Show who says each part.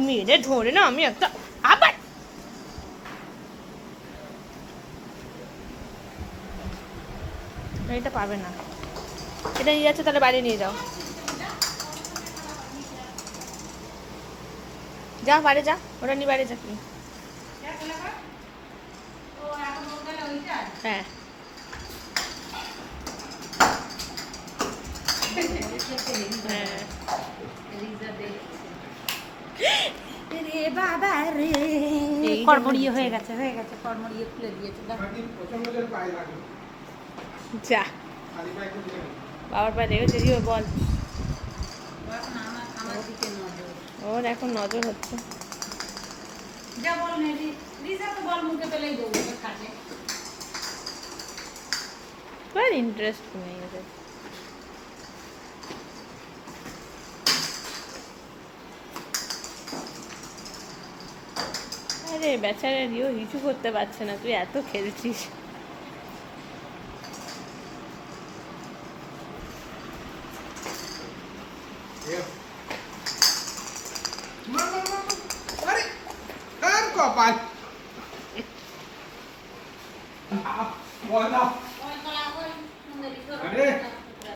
Speaker 1: মেয়েদের ধরে না আমি একটা আবার এটা পারবে না, এটা নিয়ে যাচ্ছে, তাহলে বাইরে নিয়ে যাও, যা বাইরে যা, ওটা নিয়ে বাইরে যা কি। হ্যাঁ
Speaker 2: কর্মড়িয়ে হয়ে গেছে কর্মড়িয়ে খুলে দিয়েছে
Speaker 1: যা বাবার পায়ে লেগেছে, রিও বল। ওর এখন নজর হচ্ছে।
Speaker 2: যা বল রিজা তো বল মুখে পেলেই দেবো খাটে।
Speaker 1: আর ইন্টারেস্ট নেই ওদের। আরে বেচারা রিও কিছু করতে পারছে না, তুই এত খেলছিস।
Speaker 3: কপাল